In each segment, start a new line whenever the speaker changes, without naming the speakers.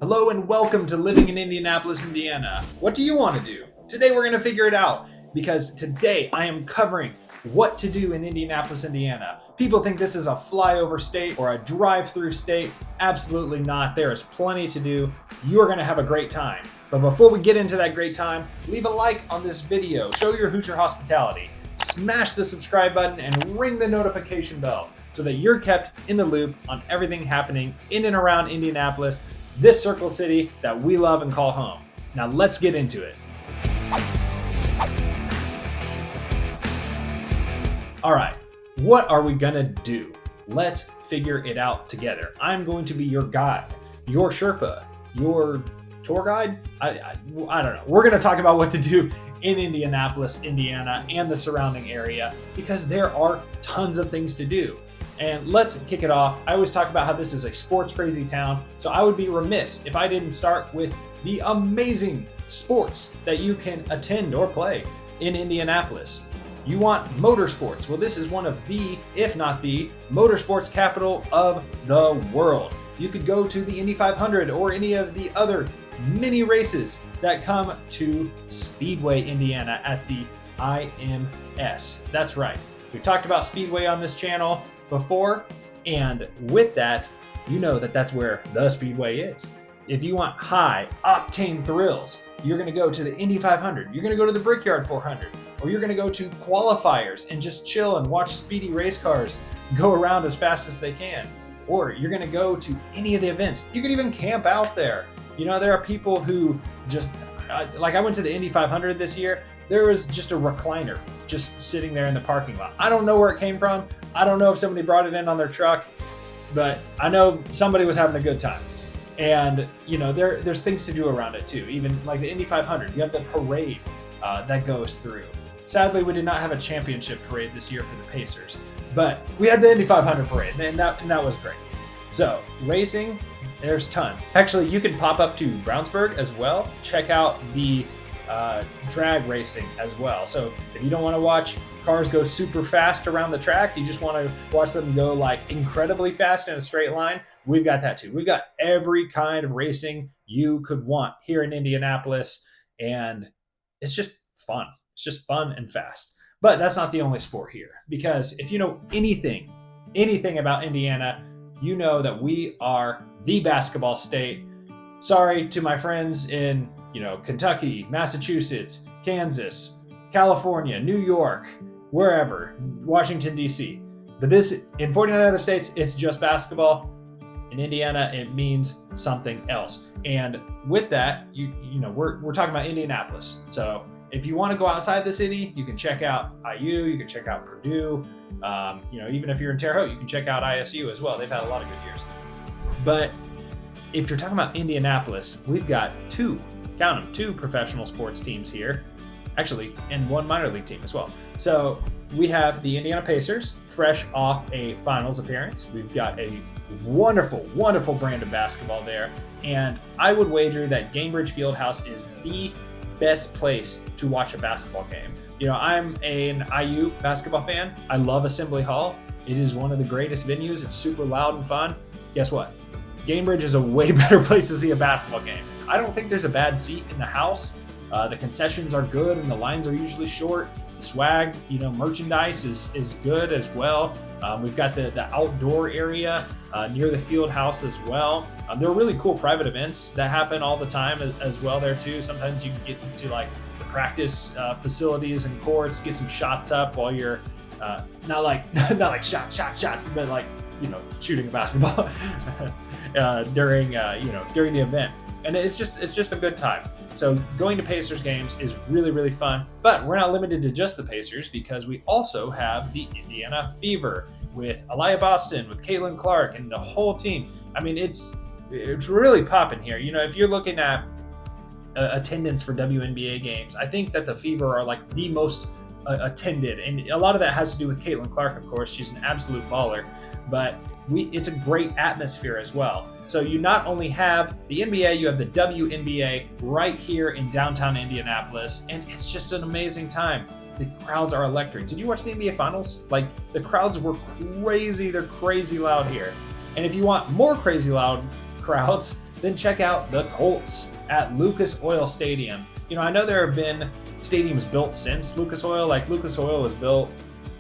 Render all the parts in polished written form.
Hello and welcome to Living in Indianapolis, Indiana. What do you want to do? Today we're going to figure it out because today I am covering what to do in Indianapolis, Indiana. People think this is a flyover state or a drive-through state. Absolutely not. There is plenty to do. You are going to have a great time. But before we get into that great time, leave a like on this video, show your Hoosier hospitality, smash the subscribe button, and ring the notification bell so that you're kept in the loop on everything happening in and around Indianapolis, this Circle City that we love and call home. Now let's get into it. All right, what are we gonna do? Let's figure it out together. I'm going to be your guide, your Sherpa, your tour guide. I don't know. We're gonna talk about what to do in Indianapolis, Indiana, and the surrounding area because there are tons of things to do. And let's kick it off. I always talk about how this is a sports crazy town, so I would be remiss if I didn't start with the amazing sports that you can attend or play in Indianapolis. You want motorsports? Well, this is one of the, if not the, motorsports capital of the world. You could go to the Indy 500 or any of the other mini races that come to Speedway, Indiana at the IMS. That's right. We've talked about Speedway on this channel before, and with that, you know that that's where the Speedway is. If you want high octane thrills, you're going to go to the Indy 500, you're going to go to the Brickyard 400, or you're going to go to qualifiers and just chill and watch speedy race cars go around as fast as they can. Or you're going to go to any of the events. You can even camp out there. You know, there are people who just, like I went to the Indy 500 this year, there was just a recliner just sitting there in the parking lot. I don't know where it came from. I don't know if somebody brought it in on their truck, but I know somebody was having a good time. And you know, there's things to do around it too. Even like the Indy 500, you have the parade that goes through. Sadly, we did not have a championship parade this year for the Pacers, but we had the Indy 500 parade, and that was great. So racing, there's tons. Actually, you can pop up to Brownsburg as well. Check out the drag racing as well. So if you don't want to watch cars go super fast around the track, you just want to watch them go like incredibly fast in a straight line, we've got that too. We've got every kind of racing you could want here in Indianapolis, and it's just fun. It's just fun and fast. But that's not the only sport here, because if you know anything about Indiana, you know that we are the basketball state. Sorry to my friends in, Kentucky, Massachusetts, Kansas, California, New York, wherever, Washington, D.C. But this, in 49 other states, it's just basketball. In Indiana, it means something else. And with that, we're talking about Indianapolis. So if you want to go outside the city, you can check out IU, you can check out Purdue. Even if you're in Terre Haute, you can check out ISU as well. They've had a lot of good years. But if you're talking about Indianapolis, we've got two professional sports teams here, actually, and one minor league team as well. So we have the Indiana Pacers, fresh off a finals appearance. We've got a wonderful, wonderful brand of basketball there. And I would wager that Gainbridge Fieldhouse is the best place to watch a basketball game. I'm an IU basketball fan. I love Assembly Hall. It is one of the greatest venues. It's super loud and fun. Guess what? Gainbridge is a way better place to see a basketball game. I don't think there's a bad seat in the house. The concessions are good and the lines are usually short. The swag, merchandise is good as well. We've got the outdoor area near the field house as well. There are really cool private events that happen all the time as well there too. Sometimes you can get into like the practice facilities and courts, get some shots up while you're not like shots, but like shooting a basketball during the event. And it's just a good time. So going to Pacers games is really, really fun. But we're not limited to just the Pacers, because we also have the Indiana Fever with Aliyah Boston, with Caitlin Clark, and the whole team. I mean, it's really popping here. If you're looking at attendance for WNBA games, I think that the Fever are like the most attended. And a lot of that has to do with Caitlin Clark, of course. She's an absolute baller. But it's a great atmosphere as well. So you not only have the NBA, you have the WNBA right here in downtown Indianapolis, and it's just an amazing time. The crowds are electric. Did you watch the NBA Finals? Like, the crowds were crazy. They're crazy loud here. And if you want more crazy loud crowds, then check out the Colts at Lucas Oil Stadium. I know there have been stadiums built since Lucas Oil. Like Lucas Oil was built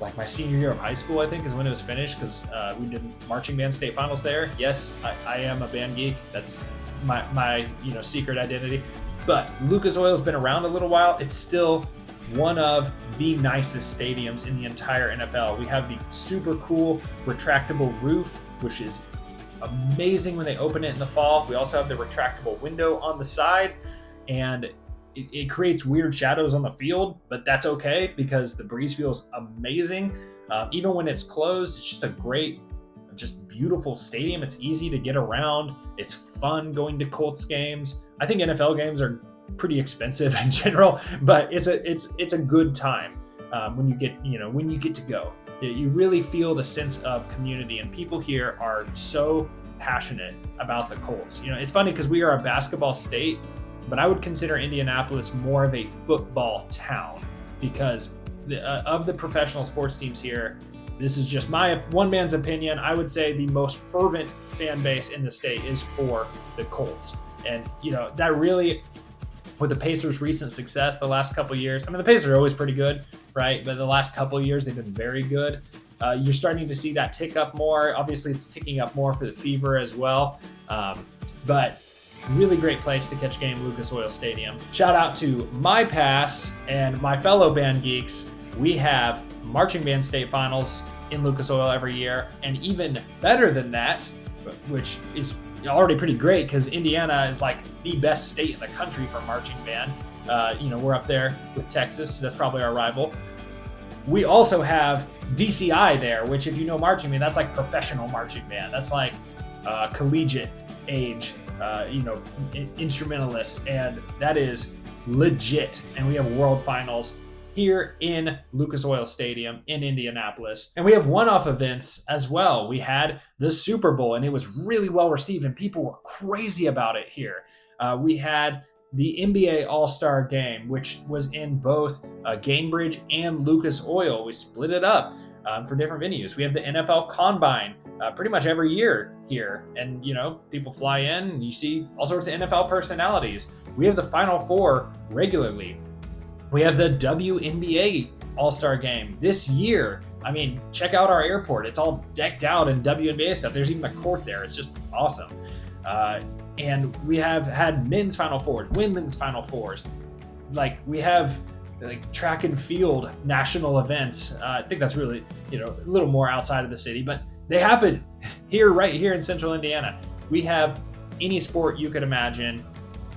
like my senior year of high school, I think, is when it was finished, because we did marching band state finals there. Yes, I am a band geek. That's my secret identity. But Lucas Oil has been around a little while. It's still one of the nicest stadiums in the entire NFL. We have the super cool retractable roof, which is amazing when they open it in the fall. We also have the retractable window on the side, and it creates weird shadows on the field, but that's okay because the breeze feels amazing. Even when it's closed, it's just a great, just beautiful stadium. It's easy to get around. It's fun going to Colts games. I think NFL games are pretty expensive in general, but it's a good time when you get to go. You really feel the sense of community, and people here are so passionate about the Colts. It's funny because we are a basketball state, but I would consider Indianapolis more of a football town because of the professional sports teams here. This is just my one man's opinion. I would say the most fervent fan base in the state is for the Colts. And, that really, with the Pacers' recent success the last couple of years, the Pacers are always pretty good, right? But the last couple of years, they've been very good. You're starting to see that tick up more. Obviously, it's ticking up more for the Fever as well. But really great place to catch a game, Lucas Oil Stadium. Shout out to my past and my fellow band geeks. We have marching band state finals in Lucas Oil every year, and even better than that, which is already pretty great because Indiana is like the best state in the country for marching band. We're up there with Texas, so that's probably our rival. We also have DCI there, which, if you know marching band, that's like professional marching band. That's like collegiate age, instrumentalists, and that is legit. And we have world finals here in Lucas Oil Stadium in Indianapolis. And we have one-off events as well. We had the Super Bowl, and it was really well received, and people were crazy about it here. We had the NBA All-Star Game, which was in both Gainbridge and Lucas Oil. We split it up for different venues. We have the NFL Combine pretty much every year here, and people fly in and you see all sorts of NFL personalities. We have the Final Four regularly. We have the WNBA All-Star Game this year. Check out our airport. It's all decked out in WNBA stuff. There's even a court there. It's just awesome. And we have had men's Final Fours, women's Final Fours. We have track and field national events. I think that's really, a little more outside of the city, but they happen right here in central Indiana. We have any sport you could imagine.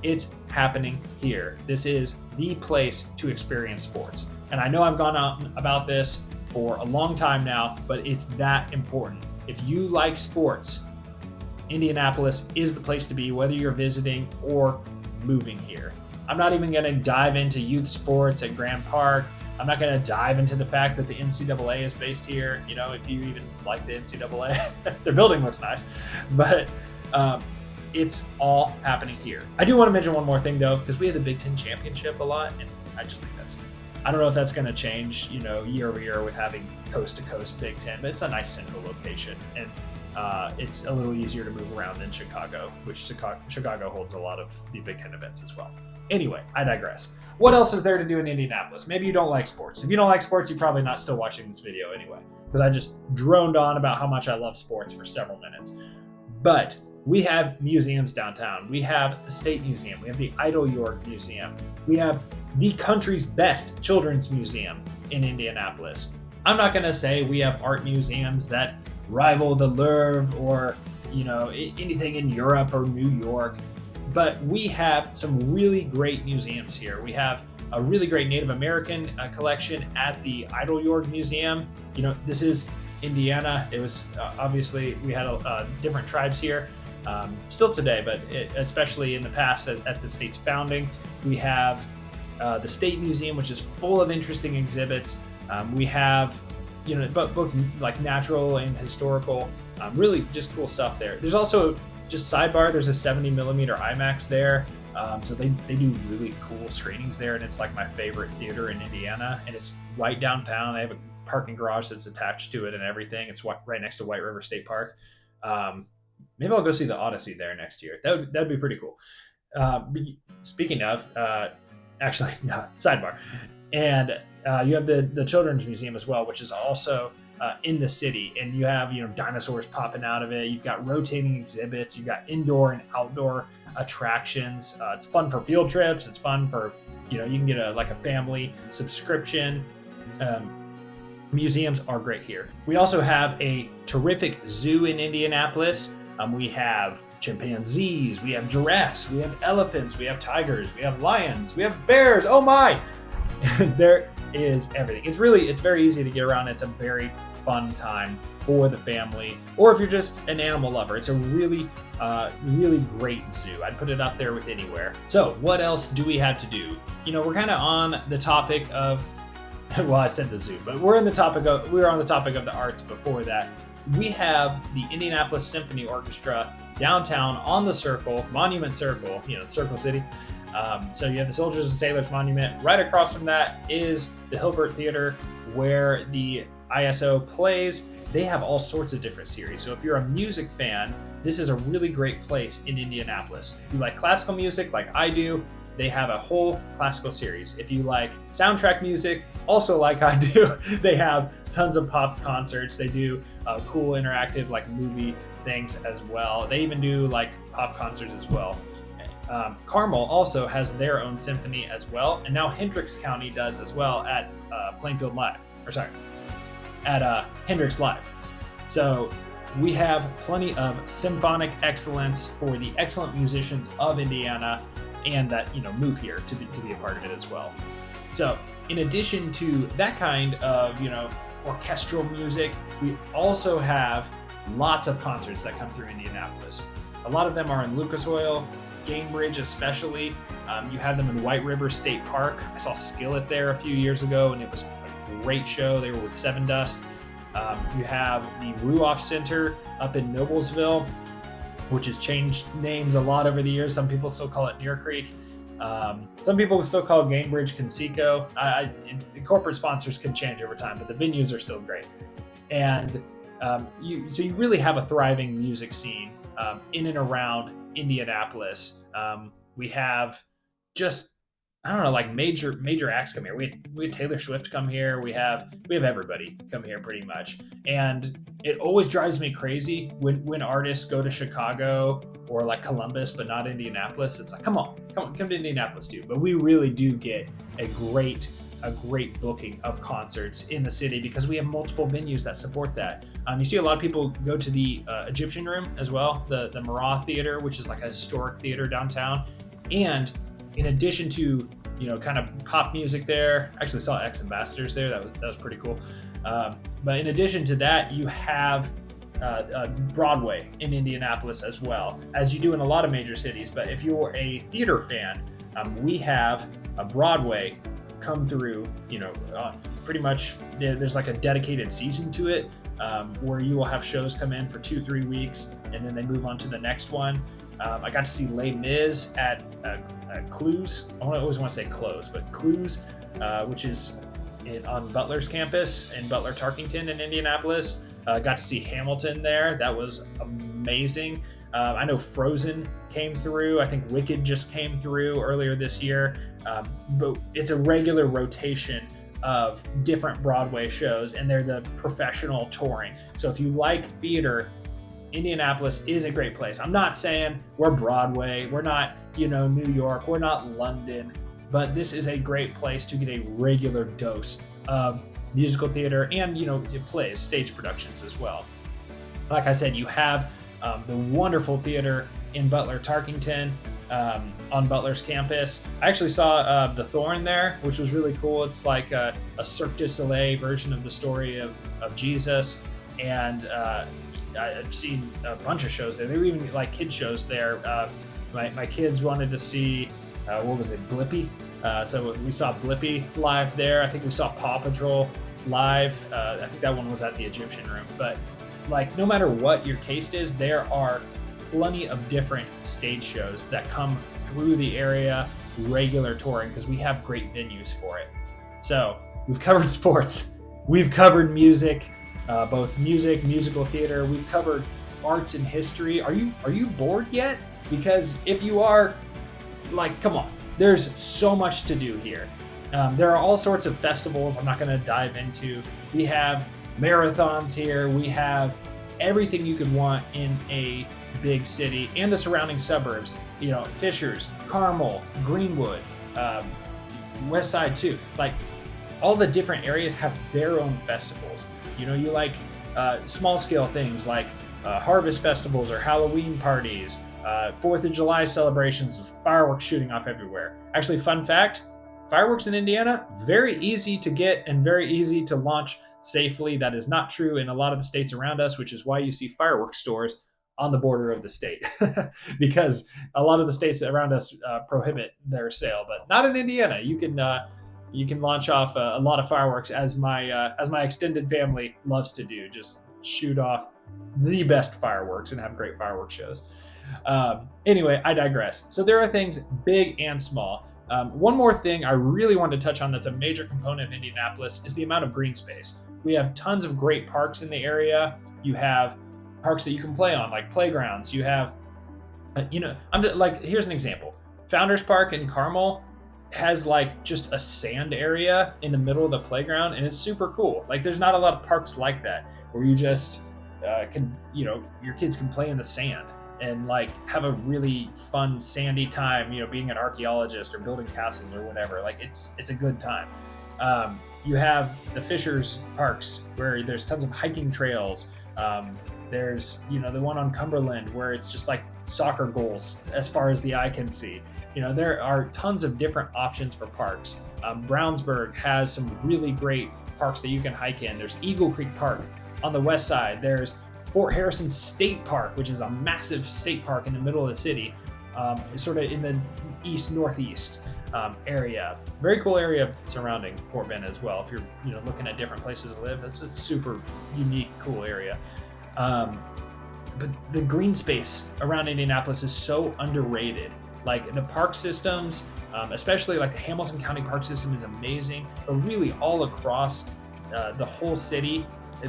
It's happening here. This is the place to experience sports. And I know I've gone on about this for a long time now, but it's that important. If you like sports, Indianapolis is the place to be, whether you're visiting or moving here. I'm not even going to dive into youth sports at Grand Park. I'm not going to dive into the fact that the NCAA is based here. If you even like the NCAA, their building looks nice, but it's all happening here. I do want to mention one more thing though, because we have the Big Ten Championship a lot, and I just think I don't know if that's going to change, year over year with having coast to coast Big Ten, but it's a nice central location, and it's a little easier to move around than Chicago, which Chicago holds a lot of the Big Ten events as well. Anyway, I digress. What else is there to do in Indianapolis? Maybe you don't like sports. If you don't like sports, you're probably not still watching this video anyway, because I just droned on about how much I love sports for several minutes. But we have museums downtown. We have the State Museum. We have the Idle York Museum. We have the country's best children's museum in Indianapolis. I'm not going to say we have art museums that rival the Louvre or, anything in Europe or New York, but we have some really great museums here. We have a really great Native American collection at the Idle York Museum. This is Indiana. It was obviously, we had different tribes here. Still today, but especially in the past at the state's founding. We have the State Museum, which is full of interesting exhibits. We have, both like natural and historical, really just cool stuff there. There's also, just sidebar, there's a 70 millimeter IMAX there. So they do really cool screenings there, and it's like my favorite theater in Indiana, and it's right downtown. They have a parking garage that's attached to it and everything. It's right next to White River State Park. Maybe I'll go see the Odyssey there next year. That'd be pretty cool. Speaking of, actually, no, sidebar. And you have the Children's Museum as well, which is also in the city, and you have dinosaurs popping out of it. You've got rotating exhibits. You've got indoor and outdoor attractions. It's fun for field trips. It's fun for you can get a family subscription. Museums are great here. We also have a terrific zoo in Indianapolis. We have chimpanzees, we have giraffes, we have elephants, we have tigers, we have lions, we have bears. Oh my! There is everything. It's very easy to get around. It's a very fun time for the family, or if you're just an animal lover, it's a really great zoo. I'd put it up there with anywhere. So what else do we have to do? We're kind of on the topic of, well, I said the zoo, but we were on the topic of the arts before that. We have the Indianapolis Symphony Orchestra downtown on the Circle, Monument Circle, Circle City. So you have the Soldiers and Sailors Monument. Right across from that is the Hilbert Theater, where the ISO plays. They have all sorts of different series. So if you're a music fan, this is a really great place in Indianapolis. If you like classical music like I do, they have a whole classical series. If you like soundtrack music, also like I do, they have tons of pop concerts. They do cool interactive movie things as well. They even do pop concerts as well. Carmel also has their own symphony as well, and now Hendricks County does as well at Plainfield Live, at Hendricks Live. So we have plenty of symphonic excellence for the excellent musicians of Indiana, and that move here to be a part of it as well. So in addition to that kind of orchestral music, we also have lots of concerts that come through Indianapolis. A lot of them are in Lucas Oil, Gamebridge especially. You have them in White River State Park. I saw Skillet there a few years ago, and it was a great show. They were with Seven Dust. You have the Ruoff Center up in Noblesville, which has changed names a lot over the years. Some people still call it Deer Creek. Some people still call it Gamebridge Conseco. Corporate sponsors can change over time, but the venues are still great. And you really have a thriving music scene in and around Indianapolis. We have just major acts come here. We had Taylor Swift come here. We have everybody come here pretty much. And it always drives me crazy when artists go to Chicago or Columbus, but not Indianapolis. It's come to Indianapolis too. But we really do get a great booking of concerts in the city because we have multiple venues that support that. You see a lot of people go to the Egyptian Room as well, the Marat Theater, which is a historic theater downtown. And in addition to kind of pop music there, I actually saw X Ambassadors there. That was pretty cool. But in addition to that, you have Broadway in Indianapolis as well, as you do in a lot of major cities. But if you're a theater fan, we have a Broadway come through. Pretty much there's a dedicated season to it, where you will have shows come in for 2-3 weeks, and then they move on to the next one. I got to see Les Mis at Clues. I always want to say Close, but Clues, which is on Butler's campus in Butler-Tarkington in Indianapolis. Got to see Hamilton there. That was amazing. I know Frozen came through. I think Wicked just came through earlier this year. But it's a regular rotation of different Broadway shows, and they're the professional touring. So if you like theater, Indianapolis is a great place. I'm not saying we're Broadway, we're not, New York, we're not London, but this is a great place to get a regular dose of musical theater and, plays, stage productions as well. Like I said, you have the wonderful theater in Butler-Tarkington on Butler's campus. I actually saw The Thorn there, which was really cool. It's like a Cirque du Soleil version of the story of Jesus. And I've seen a bunch of shows there. There were even kids shows there. My kids wanted to see, Blippi? So we saw Blippi live there. I think we saw Paw Patrol live. I think that one was at the Egyptian Room. But no matter what your taste is, there are plenty of different stage shows that come through the area, regular touring, because we have great venues for it. So we've covered sports, we've covered music, both music, musical theater. We've covered arts and history. Are you bored yet? Because if you are, like, come on, there's so much to do here. There are all sorts of festivals I'm not going to dive into. We have marathons here. We have everything you could want in a big city and the surrounding suburbs. You know, Fishers, Carmel, Greenwood, West Side too. Like, all the different areas have their own festivals. You know, you like small scale things like harvest festivals or Halloween parties, 4th of July celebrations with fireworks shooting off everywhere. Actually, fun fact, fireworks in Indiana, very easy to get and very easy to launch safely. That is not true in a lot of the states around us, which is why you see fireworks stores on the border of the state, because a lot of the states around us prohibit their sale, but not in Indiana. You can launch off a lot of fireworks, as my extended family loves to do. Just shoot off the best fireworks and have great fireworks shows. Anyway, I digress. So there are things big and small. One more thing I really wanted to touch on that's a major component of Indianapolis is the amount of green space. We have tons of great parks in the area. You have parks that you can play on, like playgrounds. You have, here's an example. Founders Park in Carmel has like just a sand area in the middle of the playground, and it's super cool. Like, there's not a lot of parks like that where you just your kids can play in the sand and like have a really fun sandy time, being an archaeologist or building castles or whatever. Like, it's a good time. You have the Fishers parks where there's tons of hiking trails. There's the one on Cumberland where it's just like soccer goals as far as the eye can see. There are tons of different options for parks. Brownsburg has some really great parks that you can hike in. There's Eagle Creek Park on the west side. There's Fort Harrison State Park, which is a massive state park in the middle of the city, sort of in the east-northeast area. Very cool area surrounding Fort Bend as well. If you're looking at different places to live, that's a super unique, cool area. But the green space around Indianapolis is so underrated. Like, the park systems, especially like the Hamilton County Park System, is amazing, but really all across the whole city,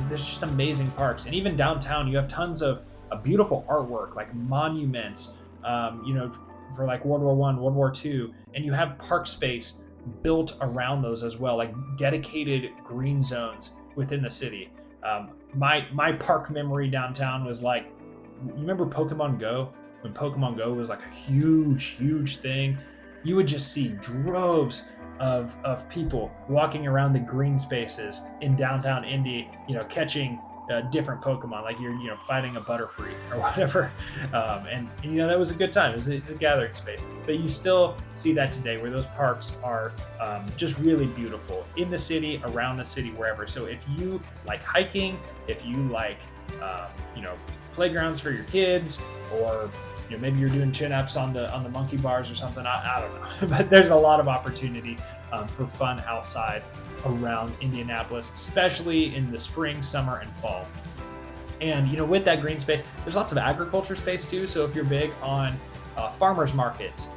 there's just amazing parks. And even downtown, you have tons of beautiful artwork, like monuments, for like World War I, World War II, and you have park space built around those as well, like dedicated green zones within the city. My park memory downtown was like, you remember Pokemon Go? When Pokemon Go was like a huge thing, you would just see droves of people walking around the green spaces in downtown Indy, catching different Pokemon, like you're fighting a Butterfree or whatever, and that was a good time. It's a gathering space, but you still see that today, where those parks are just really beautiful in the city, around the city, wherever. So if you like hiking, if you like playgrounds for your kids, or maybe you're doing chin-ups on the monkey bars or something, I don't know, but there's a lot of opportunity for fun outside around Indianapolis, especially in the spring, summer, and fall. And with that green space, there's lots of agriculture space too. So if you're big on farmers markets,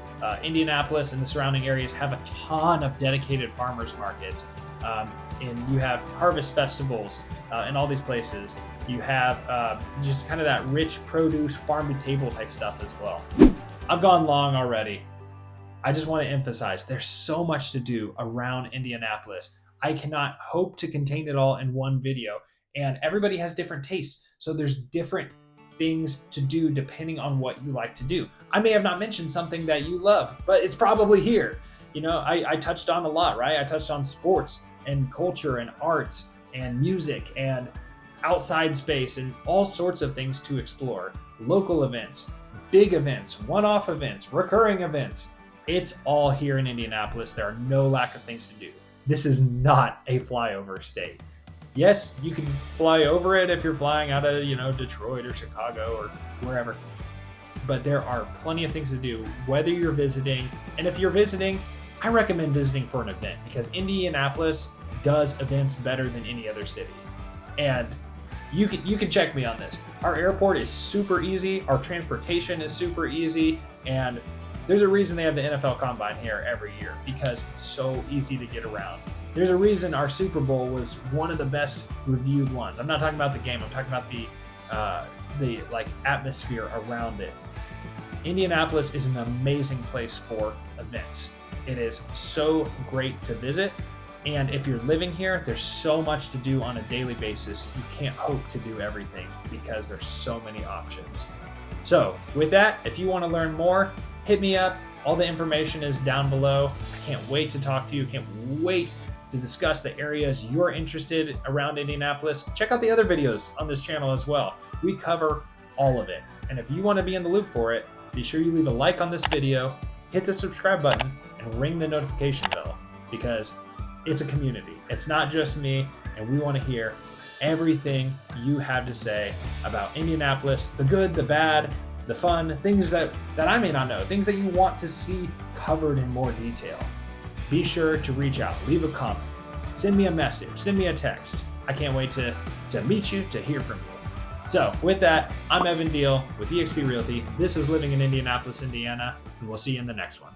Indianapolis and the surrounding areas have a ton of dedicated farmers markets, and you have harvest festivals in all these places. You have just kind of that rich produce, farm to table type stuff as well. I've gone long already. I just want to emphasize, there's so much to do around Indianapolis. I cannot hope to contain it all in one video, and everybody has different tastes. So there's different things to do depending on what you like to do. I may have not mentioned something that you love, but it's probably here. I touched on a lot, right? I touched on sports and culture and arts and music and outside space and all sorts of things to explore. Local events, big events, one-off events, recurring events. It's all here in Indianapolis. There are no lack of things to do. This is not a flyover state. Yes, you can fly over it if you're flying out of, Detroit or Chicago or wherever. But there are plenty of things to do, whether you're visiting. And if you're visiting, I recommend visiting for an event, because Indianapolis does events better than any other city. And you can check me on this. Our airport is super easy. Our transportation is super easy. And there's a reason they have the NFL Combine here every year, because it's so easy to get around. There's a reason our Super Bowl was one of the best reviewed ones. I'm not talking about the game. I'm talking about the like atmosphere around it. Indianapolis is an amazing place for events. It is so great to visit. And if you're living here, there's so much to do on a daily basis. You can't hope to do everything because there's so many options. So with that, if you want to learn more, hit me up. All the information is down below. I can't wait to talk to you. Can't wait to discuss the areas you're interested around Indianapolis. Check out the other videos on this channel as well. We cover all of it. And if you want to be in the loop for it, be sure you leave a like on this video, hit the subscribe button, and ring the notification bell, because it's a community. It's not just me, and we want to hear everything you have to say about Indianapolis, the good, the bad, the fun, things that I may not know, things that you want to see covered in more detail. Be sure to reach out, leave a comment, send me a message, send me a text. I can't wait to meet you, to hear from you. So with that, I'm Evan Deal with eXp Realty. This is Living in Indianapolis, Indiana, and we'll see you in the next one.